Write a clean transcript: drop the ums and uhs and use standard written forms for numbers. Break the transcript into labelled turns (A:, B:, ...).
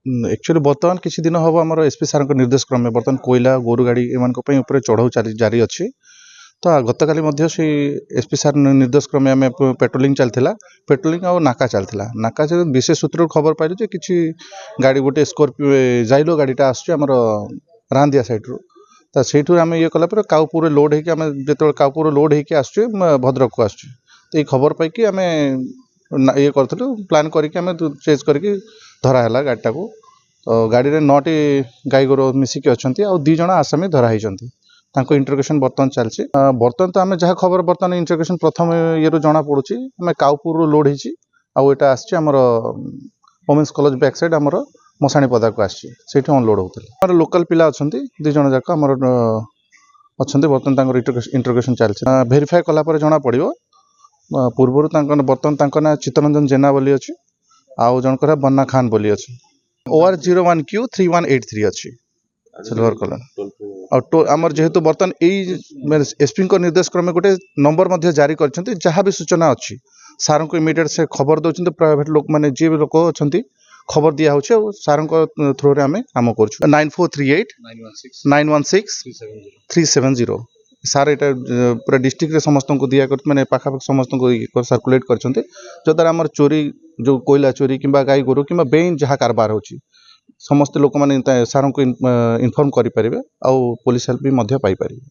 A: Actually बर्तमान किसी दिन हम आम एसपी सार निर्देश क्रमे बर्तमान कोयला गोरु गाड़ी एम चढ़ाऊ जारी अच्छी तो गतकाली से एसपी सार निर्देश क्रमे आम पेट्रोलिंग चलता पेट्रोलिंग आ नाका चलता नाका से विशेष सूत्र खबर पाइलु जे किसी गाड़ी गोटे स्कॉर्पियो जाइलो गाड़ीटा आसम रांदिया सैड्रु तो से आम ये कलापर काउपुर लोड होकर जो काउपुर लोड होकर आसु भद्रक को आसु तो ये खबर पाई आम ये करूँ प्लां करके चेज करके धराला गाड़ीटा को तो गाड़ी में 9टी गाई गोर मिसिकी अच्छा आ 2 जण आसामी धराई इंटरगेशन बर्तमान चलती बर्तमान तो आम जहाँ खबर बर्तमान इंटरगेशन प्रथम ये जना पड़ी आम काउपुर लोड होटा आमर वोमेन्स कॉलेज बैक साइड आमर मशाणी पदा को आसी अनलोड होता है लोकल पिला अच्छा 2 जण जाक आमर अच्छा बर्तमान इंटरगेशन चलती भेरीफाए कलापर जना पड़ो पूर्वर बर्तमान ना चित्तरंजन जेना बोली अच्छी आउ जनकर बन्ना खान बोली अच्छी OR01Q 3183 अच्छी सिल्वर कलर आमर जेहेतु बर्तमान यही एसपी निर्देश क्रमे गोटे नंबर जारी कर जहाँ भी सूचना अच्छी सार को इमिडिएट से खबर दौरान प्राइवेट लोक मैंने जी भी लोक अच्छा खबर दिया हो सार थ्रो आम काम कर 9438 916 370 सार यहाँ पूरा डिस्ट्रिक्ट समस्त को दिया मैंने पाखापाखि समस्त को सर्कुलेट कर आमर चोरी जो कोयला चोरी कि गाई गोरु कि बेइन जहाँ कारबार हो समस्त लोक मैंने सार को इनफॉर्म करें आउ पुलिस हेल्प भी पाई पारे।